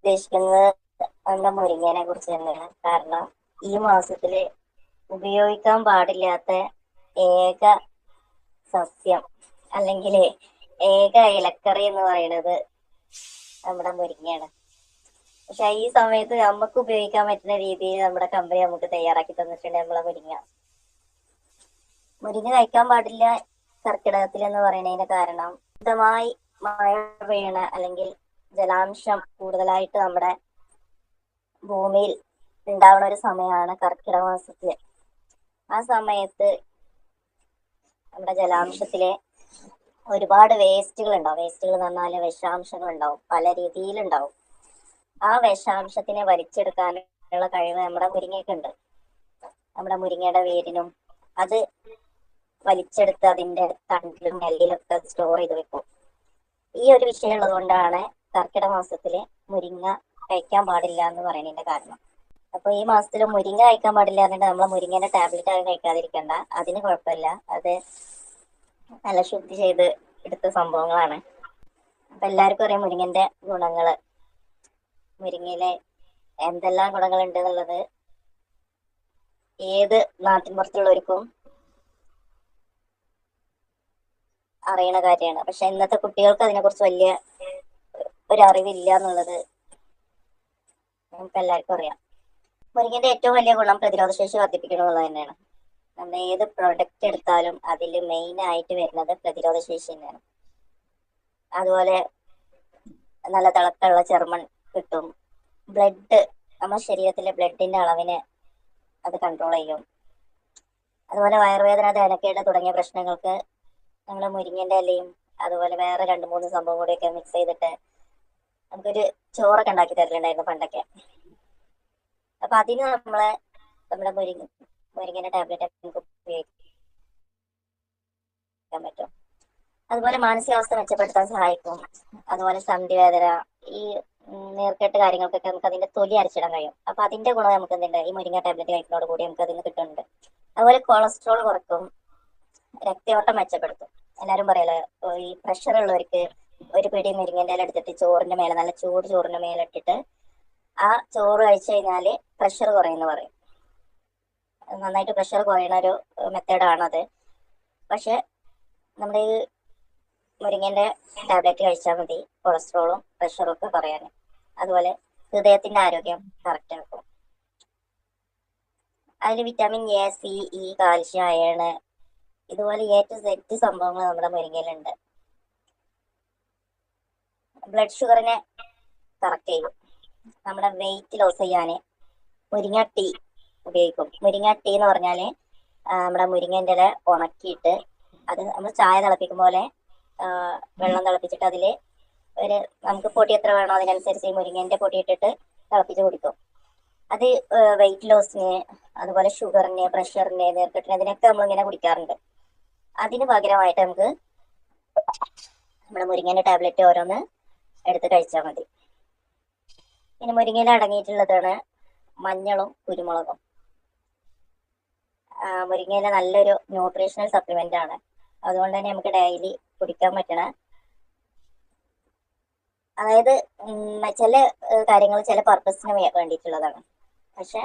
ഉദ്ദേശിക്കുന്നത് നമ്മുടെ മുരിങ്ങേനെ കുറിച്ച് തന്നെയാണ്. കാരണം ഈ മാസത്തില് ഉപയോഗിക്കാൻ പാടില്ലാത്ത ഏക സസ്യം അല്ലെങ്കിൽ ഏക ഇലക്കറി എന്ന് പറയുന്നത് നമ്മുടെ മുരിങ്ങയാണ്. പക്ഷെ ഈ സമയത്ത് നമുക്ക് ഉപയോഗിക്കാൻ പറ്റുന്ന രീതിയിൽ നമ്മുടെ കമ്പനി നമുക്ക് തയ്യാറാക്കി തന്നിട്ടുണ്ട് നമ്മളെ മുരിങ്ങ. മുരിങ്ങ കഴിക്കാൻ പാടില്ല കർക്കിടകത്തിൽ എന്ന് പറയുന്നതിന് കാരണം ശുദ്ധമായി മഴ പെയ്യണ അല്ലെങ്കിൽ ജലാംശം കൂടുതലായിട്ട് നമ്മുടെ ഭൂമിയിൽ ഉണ്ടാവുന്ന ഒരു സമയമാണ് കർക്കിടക മാസത്തില്. ആ സമയത്ത് നമ്മുടെ ജലാംശത്തിലെ ഒരുപാട് വേസ്റ്റുകൾ ഉണ്ടാവും. വേസ്റ്റുകൾ എന്ന് പറഞ്ഞാൽ വിഷാംശങ്ങൾ ഉണ്ടാവും, പല രീതിയിലുണ്ടാവും. ആ വിഷാംശത്തിനെ വലിച്ചെടുക്കാനുള്ള കഴിവ് നമ്മുടെ മുരിങ്ങയ്ക്കുണ്ട്. നമ്മുടെ മുരിങ്ങയുടെ വേരിനും അത് വലിച്ചെടുത്ത് അതിന്റെ തണ്ടിലും നെല്ലിലൊക്കെ സ്റ്റോർ ചെയ്ത് വെക്കും. ഈ ഒരു വിഷയം ഉള്ളത് കൊണ്ടാണ് കർക്കിടക മാസത്തില് മുരിങ്ങ കഴിക്കാൻ പാടില്ല എന്ന് പറയുന്നതിന്റെ കാരണം. അപ്പൊ ഈ മാസത്തിൽ മുരിങ്ങ കഴിക്കാൻ പാടില്ല എന്നിട്ട് നമ്മളെ മുരിങ്ങന്റെ ടാബ്ലറ്റ് ആരും കഴിക്കാതിരിക്കണ്ട, അതിന് കുഴപ്പമില്ല. അത് നല്ല ശുദ്ധി ചെയ്ത് എടുത്ത സംഭവങ്ങളാണ്. അപ്പൊ എല്ലാവർക്കും അറിയാം മുരിങ്ങന്റെ ഗുണങ്ങള്. മുരിങ്ങയിലെ എന്തെല്ലാം ഗുണങ്ങൾ ഉണ്ട് എന്നുള്ളത് ഏത് നാട്ടിൻപുറത്തുള്ളവർക്കും അറിയണ കാര്യമാണ്. പക്ഷെ ഇന്നത്തെ കുട്ടികൾക്ക് അതിനെക്കുറിച്ച് വലിയ ഒരു അറിവില്ല എന്നുള്ളത് നമുക്ക് എല്ലാവർക്കും അറിയാം. മുരിങ്ങന്റെ ഏറ്റവും വലിയ ഗുണം പ്രതിരോധ ശേഷി വർദ്ധിപ്പിക്കണം എന്നുള്ളത് തന്നെയാണ്. നമ്മൾ ഏത് പ്രൊഡക്റ്റ് എടുത്താലും അതിൽ മെയിൻ ആയിട്ട് വരുന്നത് പ്രതിരോധ ശേഷി തന്നെയാണ്. അതുപോലെ നല്ല തിളക്കമുള്ള ചർമ്മം കിട്ടും. ബ്ലഡ്, നമ്മുടെ ശരീരത്തിലെ ബ്ലഡിന്റെ അളവിനെ അത് കൺട്രോൾ ചെയ്യും. അതുപോലെ വയറുവേദന, ദഹനക്കേട് തുടങ്ങിയ പ്രശ്നങ്ങൾക്ക് നമ്മൾ മുരിങ്ങന്റെ ഇലയും അതുപോലെ വേറെ 2-3 സംഭവം കൂടിയൊക്കെ മിക്സ് ചെയ്തിട്ട് നമുക്കൊരു ചോറൊക്കെ ഉണ്ടാക്കി തരലുണ്ടായിരുന്നു പണ്ടൊക്കെ. അപ്പൊ അതിന് നമ്മുടെ മുരിങ്ങന്റെ ടാബ്ലറ്റ് നമുക്ക് ഉപയോഗിക്കാൻ പറ്റും. അതുപോലെ മാനസികാവസ്ഥ മെച്ചപ്പെടുത്താൻ സഹായിക്കും. അതുപോലെ സന്ധിവേദന, ഈ നീർക്കെട്ട് കാര്യങ്ങൾക്കൊക്കെ നമുക്ക് അതിന്റെ തൊലി അരച്ചിടാൻ കഴിയും. അപ്പൊ അതിന്റെ ഗുണം നമുക്ക് എന്തുണ്ട്, ഈ മുരിങ്ങ ടാബ്ലറ്റ് കഴിക്കുന്നതോട് കൂടി നമുക്ക് അതിന് കിട്ടുന്നുണ്ട്. അതുപോലെ കൊളസ്ട്രോൾ കുറക്കും, രക്തയോട്ടം മെച്ചപ്പെടുത്തും. എല്ലാവരും പറയല്ലോ, ഈ പ്രഷർ ഉള്ളവർക്ക് ഒരു പിടി മുരിങ്ങന്റെ ഇല എടുത്തിട്ട് ചോറിന്റെ മേലെ, നല്ല ചൂട് ചോറിന്റെ മേലെ ഇട്ടിട്ട് ആ ചോറ് കഴിച്ചു കഴിഞ്ഞാല് പ്രഷർ കുറയുമെന്ന് പറയും. നന്നായിട്ട് പ്രഷർ കുറയുന്ന ഒരു മെത്തേഡാണത്. പക്ഷെ നമ്മുടെ ഈ മുരിങ്ങന്റെ ടാബ്ലറ്റ് കഴിച്ചാൽ മതി കൊളസ്ട്രോളും പ്രഷറും ഒക്കെ കുറയാൻ. അതുപോലെ ഹൃദയത്തിന്റെ ആരോഗ്യം കറക്റ്റ് ആക്കും. അതിൽ vitamin A, C, E, calcium, iron, ഇതുപോലെ A to Z സംഭവങ്ങൾ നമ്മുടെ മുരിങ്ങയിലുണ്ട്. ബ്ലഡ് ഷുഗറിനെ കറക്റ്റ് ചെയ്യും. നമ്മുടെ വെയിറ്റ് ലോസ് ചെയ്യാന് മുരിങ്ങ ടീ ഉപയോഗിക്കും. മുരിങ്ങ ടീ എന്ന് പറഞ്ഞാല് നമ്മുടെ മുരിങ്ങന്റെ ഇല ഉണക്കിയിട്ട് അത് നമ്മൾ ചായ തിളപ്പിക്കും പോലെ വെള്ളം തിളപ്പിച്ചിട്ട് അതിൽ നമുക്ക് പൊടി എത്ര വേണോ അതിനനുസരിച്ച് ഈ മുരിങ്ങന്റെ പൊടി ഇട്ടിട്ട് തിളപ്പിച്ച് കുടിക്കും. അത് വെയിറ്റ് ലോസിന്, അതുപോലെ ഷുഗറിന്, പ്രഷറിന്, നീർക്കെട്ടിന്, ഇതിനൊക്കെ നമ്മളിങ്ങനെ കുടിക്കാറുണ്ട്. അതിന് പകരമായിട്ട് നമുക്ക് നമ്മുടെ മുരിങ്ങന്റെ ടാബ്ലറ്റ് ഓരോന്ന് എടുത്ത് കഴിച്ചാൽ മതി. പിന്നെ മുരിങ്ങയിൽ അടങ്ങിയിട്ടുള്ളതാണ് മഞ്ഞളും കുരുമുളകും. മുരിങ്ങയില നല്ലൊരു ന്യൂട്രീഷണൽ സപ്ലിമെന്റ് ആണ്. അതുകൊണ്ട് തന്നെ നമുക്ക് ഡെയിലി കുടിക്കാൻ പറ്റണ, അതായത് ചില കാര്യങ്ങൾ ചില പർപ്പസിന് വേണ്ടിയിട്ടുള്ളതാണ്. പക്ഷെ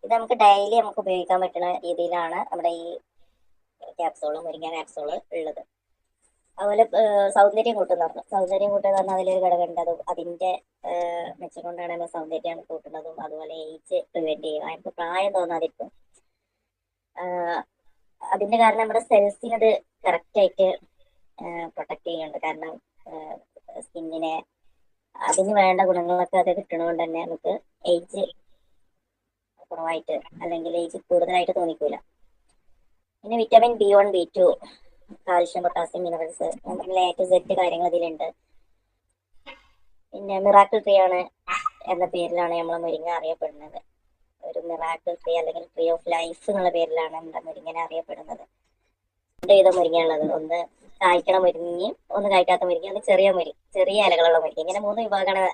ഇത് നമുക്ക് ഡെയിലി നമുക്ക് ഉപയോഗിക്കാൻ പറ്റുന്ന രീതിയിലാണ് നമ്മുടെ ഈ മുരിങ്ങ ക്യാപ്സൂള് ഉള്ളത്. അതുപോലെ സൗന്ദര്യം കൂട്ടുന്ന പറഞ്ഞാൽ അതിലൊരു ഘടകമുണ്ട്. അതിന്റെ മെച്ചം കൊണ്ടാണ് നമ്മൾ സൗന്ദര്യം കൂട്ടുന്നതും. അതുപോലെ ഏജ് പ്രിവെന്റ് ചെയ്യും, നമുക്ക് പ്രായം തോന്നാതിരിക്കും. അതിന്റെ കാരണം നമ്മുടെ സെൽസിന് അത് കറക്റ്റ് ആയിട്ട് പ്രൊട്ടക്ട് ചെയ്യുന്നുണ്ട്. കാരണം സ്കിന്നിനെ അതിന് വേണ്ട ഗുണങ്ങളൊക്കെ അത് കിട്ടണതുകൊണ്ട് തന്നെ നമുക്ക് ഏജ് കുറവായിട്ട് അല്ലെങ്കിൽ ഏജ് കൂടുതലായിട്ട് തോന്നിക്കൂല. പിന്നെ vitamin B1, B2, calcium, potassium, minerals, A to Z കാര്യങ്ങൾ ഇതിലുണ്ട്. പിന്നെ മിറാക്കിൾ ട്രീ ആണ് എന്ന പേരിലാണ് നമ്മൾ മുരിങ്ങ അറിയപ്പെടുന്നത്. ഒരു മിറാക്കിൾ ട്രീ അല്ലെങ്കിൽ ട്രീ ഓഫ് ലൈഫ് എന്നുള്ള പേരിലാണ് നമ്മുടെ മുരിങ്ങനെ അറിയപ്പെടുന്നത്. 2 വിധം മുരിങ്ങ ഉള്ളത്, ഒന്ന് കായ്ക്കണ മുരിങ്ങയും ഒന്ന് കായ്ക്കാത്ത മുരിങ്ങ, ഒന്ന് ചെറിയ ഇലകളുള്ള മുരിങ്ങ, ഇങ്ങനെ 3 വിഭാഗമാണ്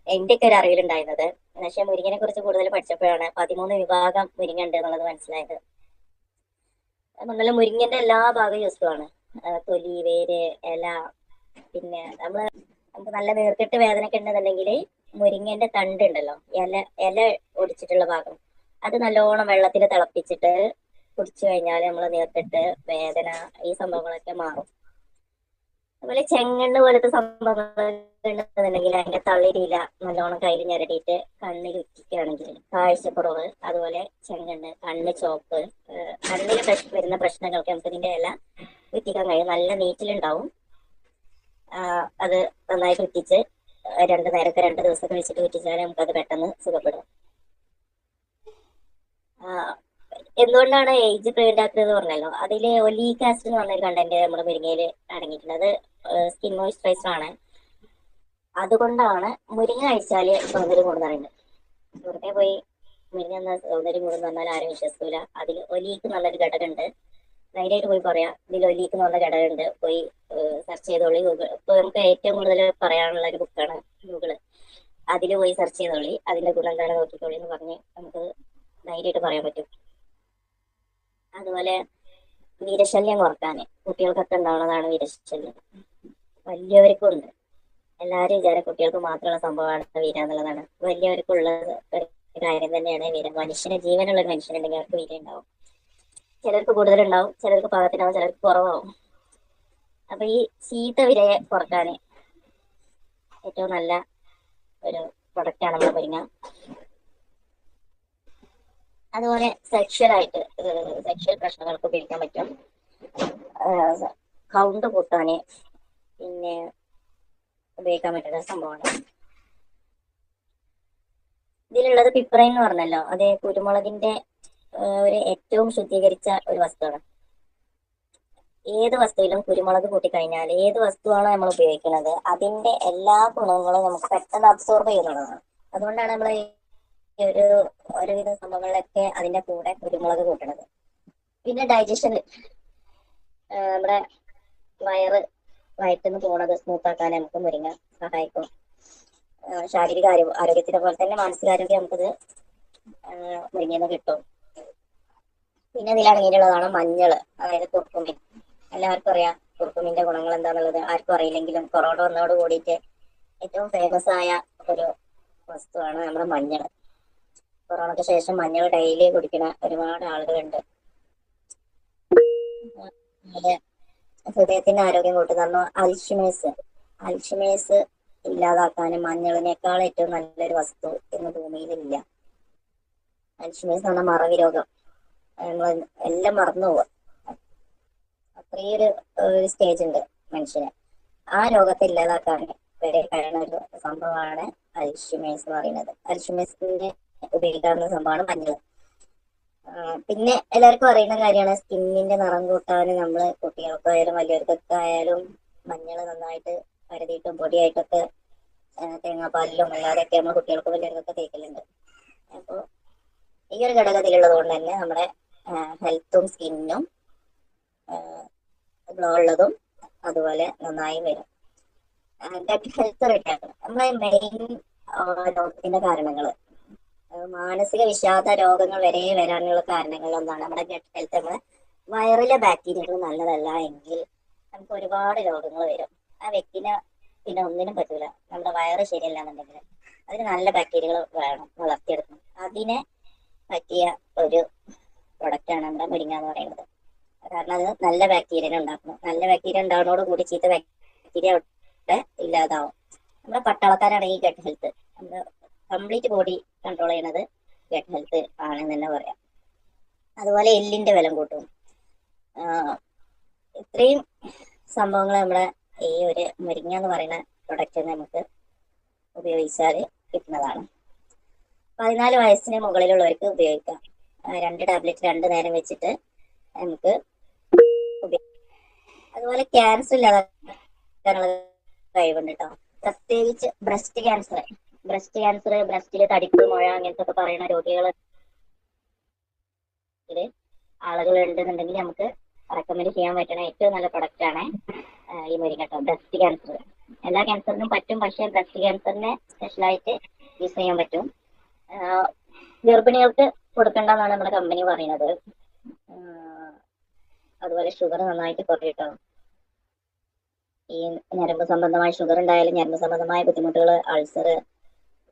എന്റെയൊക്കെ ഒരു അറിവിലുണ്ടായിരുന്നത്. പക്ഷെ മുരിങ്ങനെ കുറിച്ച് കൂടുതൽ പഠിച്ചപ്പോഴാണ് 13 വിഭാഗം മുരിങ്ങ ഉണ്ട് എന്നുള്ളത് മനസ്സിലായത്. നല്ല മുരിങ്ങന്റെ എല്ലാ ഭാഗവും യൂസ്ഫുൾ ആണ്. തൊലി, വേര്, ഇല. പിന്നെ നമുക്ക് നല്ല നീർക്കെട്ട് വേദനയൊക്കെ ഉണ്ടെന്നുണ്ടെങ്കിൽ മുരിങ്ങന്റെ തണ്ട് ഉണ്ടല്ലോ, ഇല ഒടിച്ചിട്ടുള്ള ഭാഗം, അത് നല്ലോണം വെള്ളത്തിൽ തിളപ്പിച്ചിട്ട് കുടിച്ചു കഴിഞ്ഞാൽ നമ്മളെ നീർക്കെട്ട്, വേദന, ഈ സംഭവങ്ങളൊക്കെ മാറും. അതുപോലെ ചെങ്ങണ്ണ് പോലത്തെ സംഭവങ്ങൾ ഉണ്ടെന്നുണ്ടെങ്കിൽ അതിന്റെ തളിരില നല്ലോണം കയ്യിൽ ഞെരടിയിട്ട് കണ്ണിൽ ഉറ്റിക്കുകയാണെങ്കിൽ കാഴ്ചക്കുറവ്, അതുപോലെ ചെങ്ങണ്ണ്, കണ്ണ് ചോപ്പ്, കണ്ണിൽ വരുന്ന പ്രശ്നങ്ങൾക്ക് നമുക്ക് ഇതിന്റെ ഇല ഉറ്റിക്കാൻ കഴിയും. നല്ല നീറ്റിലുണ്ടാവും. അത് നന്നായിട്ട് ഉറ്റിച്ച് 2 നേരത്തെ 2 ദിവസമൊക്കെ വെച്ചിട്ട് ഉറ്റിച്ചാൽ നമുക്കത് പെട്ടെന്ന് സുഖപ്പെടും. എന്തുകൊണ്ടാണ് ഏജ് പ്രിവെന്റ് ആക്കുന്നത് പറഞ്ഞല്ലോ, അതില് ഒലീക് ആസിഡ് എന്ന് പറഞ്ഞൊരു കണ്ടന്റ് നമ്മുടെ മുരിങ്ങയിൽ അടങ്ങിയിട്ടുണ്ട്. അത് സ്കിൻ മോയ്സ്ചറൈസർ ആണ്. അതുകൊണ്ടാണ് മുരിങ്ങ കഴിച്ചാല് സൗന്ദര്യം കൂടുന്നറിയുന്നത്. വെറുതെ പോയി മുരിങ്ങ എന്ന സൗന്ദര്യം കൂടുന്ന പറഞ്ഞാൽ ആരും വിശ്വസിക്കൂല. അതിൽ ഒലീക്ക് നല്ലൊരു ഘടകമുണ്ട്. ധൈര്യമായിട്ട് പോയി പറയാം, ഇതിൽ ഒലീക്ക് എന്നുള്ള ഘടകമുണ്ട്. പോയി സെർച്ച് ചെയ്തോളി. ഗൂഗിൾ ഇപ്പൊ നമുക്ക് ഏറ്റവും കൂടുതൽ പറയാനുള്ള ഒരു ബുക്കാണ് ഗൂഗിള്. അതിൽ പോയി സെർച്ച് ചെയ്തോളി, അതിന്റെ ഗുണം എന്താണ് നോക്കിക്കോളി എന്ന് പറഞ്ഞ് നമുക്ക് ധൈര്യമായിട്ട് പറയാൻ പറ്റും. അതുപോലെ വീരശല്യം കുറക്കാൻ കുട്ടികൾക്കൊക്കെ ഉണ്ടാവുന്നതാണ് വീരശല്യം. വലിയവർക്കും ഉണ്ട്. എല്ലാവരും വിചാരം കുട്ടികൾക്ക് മാത്രമുള്ള സംഭവമാണ് വീര എന്നുള്ളതാണ്. വലിയവർക്കുള്ളത് ഒരു കാര്യം തന്നെയാണ് വീര. മനുഷ്യന് ജീവനുള്ള ഒരു മനുഷ്യനുണ്ടെങ്കിൽ അവർക്ക് വീര ഉണ്ടാവും. ചിലർക്ക് കൂടുതലുണ്ടാവും, ചിലർക്ക് പാകത്തിനാവും, ചിലർക്ക് കുറവാവും. അപ്പൊ ഈ ചീത്ത വിരയെ കുറക്കാൻ ഏറ്റവും നല്ല ഒരു പ്രൊഡക്റ്റാണ് നമ്മുടെ മുരിങ്ങ. അതുപോലെ സെക്ഷൽ പ്രശ്നങ്ങൾക്ക് ഉപയോഗിക്കാൻ പറ്റും. കൗണ്ട് കൂട്ടാന് പിന്നെ ഉപയോഗിക്കാൻ പറ്റുന്ന സംഭവമാണ്. ഇതിലുള്ളത് പിപ്രൈൻ എന്ന് പറഞ്ഞല്ലോ, അത് കുരുമുളകിന്റെ ഒരു ഏറ്റവും ശുദ്ധീകരിച്ച ഒരു വസ്തുവാണ്. ഏത് വസ്തുവിലും കുരുമുളക് കൂട്ടിക്കഴിഞ്ഞാൽ, ഏത് വസ്തുവാണോ നമ്മൾ ഉപയോഗിക്കുന്നത് അതിന്റെ എല്ലാ ഗുണങ്ങളും നമുക്ക് പെട്ടെന്ന് അബ്സോർബ് ചെയ്യുന്നതാണ്. അതുകൊണ്ടാണ് നമ്മൾ ഒരുവിധ സംഭവങ്ങളിലൊക്കെ അതിന്റെ കൂടെ കുരുമുളക് കൂട്ടണത്. പിന്നെ ഡൈജഷന്, നമ്മുടെ വയറ്റിന്ന് പോണത് സ്മൂത്താക്കാൻ നമുക്ക് മുരിങ്ങ സഹായിക്കും. ശാരീരിക ആരോഗ്യത്തിനെ പോലെ തന്നെ മാനസികാരോഗ്യം നമുക്കത് മുരിങ്ങന്ന് കിട്ടും. പിന്നെ ഇതിൽ അടങ്ങിയിട്ടുള്ളതാണ് മഞ്ഞള്, അതായത് കുർക്കുമിൻ. എല്ലാവർക്കും അറിയാം കുർക്കുമിന്റെ ഗുണങ്ങൾ എന്താണെന്നുള്ളത്. ആർക്കും അറിയില്ലെങ്കിലും കൊറോണ വന്നതോട് കൂടിയിട്ട് ഏറ്റവും ഫേമസ് ആയ ഒരു വസ്തുവാണ് നമ്മുടെ മഞ്ഞൾ. കൊറോണയ്ക്ക് ശേഷം മഞ്ഞൾ ഡെയിലി കുടിക്കുന്ന ഒരുപാട് ആളുകളുണ്ട്. ഹൃദയത്തിന്റെ ആരോഗ്യം കൂട്ടുന്ന അൽഷിമേഴ്സ് ഇല്ലാതാക്കാനും മഞ്ഞളിനേക്കാൾ ഏറ്റവും നല്ലൊരു വസ്തു ഇന്ന് ഭൂമിയിലില്ല. അൽഷിമേഴ്സ് എന്ന് പറഞ്ഞാൽ മറവി രോഗം. നമ്മൾ എല്ലാം മറന്നു പോവുക, അത്രയൊരു സ്റ്റേജ് ഉണ്ട് മനുഷ്യന്. ആ രോഗത്തെ ഇല്ലാതാക്കാൻ വരെ കഴിയുന്ന ഒരു സംഭവമാണ് അൽഷിമേഴ്സ് എന്ന് പറയുന്നത്. അൽഷിമേഴ്സിന്റെ ഉപയോഗിക്കാവുന്ന സംഭവമാണ് മഞ്ഞൾ. പിന്നെ എല്ലാവർക്കും അറിയുന്ന കാര്യമാണ് സ്കിന്നിന്റെ നിറം കൂട്ടാൻ നമ്മൾ കുട്ടികൾക്കായാലും വലിയവർക്കൊക്കെ ആയാലും മഞ്ഞൾ നന്നായിട്ട് പരതിയിട്ടും പൊടിയായിട്ടൊക്കെ തേങ്ങാപ്പാലിലും അല്ലാതെയൊക്കെ നമ്മൾ കുട്ടികൾക്ക് വലിയവർക്കൊക്കെ തേക്കലുണ്ട്. അപ്പോൾ ഈ ഒരു ഘടകത്തിലുള്ളത് കൊണ്ട് തന്നെ നമ്മുടെ ഹെൽത്തും സ്കിന്നും ഗ്ലോ ഉള്ളതും അതുപോലെ നന്നായി വരും. ഗട്ട് ഹെൽത്ത് റെഡിയാക്കണം. നമ്മളെ മെയിൻ രോഗത്തിന്റെ കാരണങ്ങൾ, മാനസിക വിഷാദ രോഗങ്ങൾ വരെ വരാനുള്ള കാരണങ്ങളിൽ ഒന്നാണ് നമ്മുടെ ഗട്ട് ഹെൽത്ത്. നമ്മുടെ വയറിലെ ബാക്ടീരിയകൾ നല്ലതല്ല എങ്കിൽ നമുക്ക് ഒരുപാട് രോഗങ്ങൾ വരും. ആ വ്യക്തിനെ പിന്നെ ഒന്നിനും പറ്റൂല. നമ്മുടെ വയറ് ശരിയല്ല എന്നുണ്ടെങ്കിൽ അതിന് നല്ല ബാക്ടീരിയകൾ വേണം വളർത്തിയെടുക്കണം. അതിനെ പറ്റിയ ഒരു പ്രൊഡക്റ്റാണ് നമ്മുടെ മുരിങ്ങ എന്ന് പറയുന്നത്. കാരണം അത് നല്ല ബാക്ടീരിയനെ ഉണ്ടാക്കണം. നല്ല ബാക്ടീരിയ ഉണ്ടാകുന്നതോട് കൂടി ചീത്ത ബാക്ടീരിയ അവിടെ ഇല്ലാതാവും. നമ്മുടെ പട്ടാളക്കാരാണ് ഈ ഗട്ട് ഹെൽത്ത്. നമ്മുടെ കംപ്ലീറ്റ് ബോഡി കൺട്രോൾ ചെയ്യുന്നത് ഗട്ട് ഹെൽത്ത് ആണെന്ന് തന്നെ പറയാം. അതുപോലെ എല്ലിന്റെ ബലം കൂട്ടും. ഇത്രയും സംഭവങ്ങൾ നമ്മുടെ ഈ ഒരു മുരിങ്ങ എന്ന് പറയുന്ന പ്രൊഡക്റ്റ് നമുക്ക് ഉപയോഗിച്ചാൽ കിട്ടുന്നതാണ്. 14 വയസ്സിന് മുകളിലുള്ളവർക്ക് ഉപയോഗിക്കാം. 2 ടാബ്ലറ്റ് 2 നേരം വെച്ചിട്ട് നമുക്ക് ഉപയോഗിക്കാം. അതുപോലെ ക്യാൻസർ ഇല്ലാതാക്കാനുള്ള കഴിവുണ്ട് കേട്ടോ. പ്രത്യേകിച്ച് ബ്രസ്റ്റ് ക്യാൻസർ, ബ്രസ്റ്റില് തടിപ്പ്, മുഴ അങ്ങനത്തെ ഒക്കെ പറയുന്ന ആളുകൾ ഉണ്ടെന്നുണ്ടെങ്കിൽ നമുക്ക് റെക്കമെൻഡ് ചെയ്യാൻ പറ്റുന്ന ഏറ്റവും നല്ല പ്രൊഡക്റ്റ് ആണ് ഈ മുരിങ്ങ കേട്ടോ. ബ്രസ്റ്റ് ക്യാൻസർ എല്ലാ ക്യാൻസറിനും പറ്റും, പക്ഷേ ബ്രസ്റ്റ് ക്യാൻസറിനെ സ്പെഷ്യലായിട്ട് യൂസ് ചെയ്യാൻ പറ്റും. ഗർഭിണികൾക്ക് കൊടുക്കേണ്ടെന്നാണ് നമ്മുടെ കമ്പനി പറയുന്നത്. അതുപോലെ ഷുഗർ നന്നായിട്ട് കുറയും. ഈ ഞരമ്പ് സംബന്ധമായ ഷുഗർ ഉണ്ടായാലും ഞരമ്പ് സംബന്ധമായ ബുദ്ധിമുട്ടുകൾ, അൾസർ,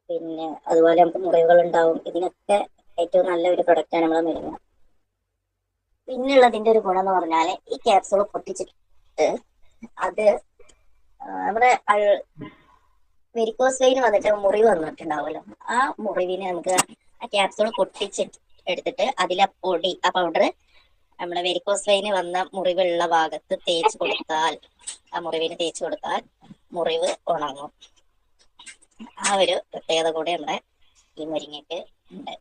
പിന്നെ അതുപോലെ നമുക്ക് മുറിവുകൾ ഉണ്ടാവും. ഇതിനൊക്കെ ഏറ്റവും നല്ല ഒരു പ്രൊഡക്റ്റാണ് നമ്മളെ മുരിങ്ങ. പിന്നെയുള്ളതിന്റെ ഒരു ഗുണം എന്ന് പറഞ്ഞാല് ഈ ക്യാപ്സൂൾ പൊട്ടിച്ചിട്ട് അത് നമ്മുടെ വെരിക്കോസ് വെയിൻ വന്നിട്ട് മുറിവ് വന്നിട്ടുണ്ടാവുമല്ലോ, ആ മുറിവിനെ നമുക്ക് ആ ക്യാപ്സൂൾ പൊട്ടിച്ചിട്ട് എടുത്തിട്ട് അതിലെ പൊടി, ആ പൗഡർ നമ്മുടെ വെരിക്കോസ് വെയിന് വന്ന മുറിവുള്ള ഭാഗത്ത് തേച്ച് കൊടുത്താൽ, ആ മുറിവിന് തേച്ച് കൊടുത്താൽ മുറിവ് ഉണങ്ങും. ആ ഒരു പ്രത്യേകത കൂടെ നമ്മുടെ ഈ മുരിങ്ങയ്ക്ക് ഉണ്ട്.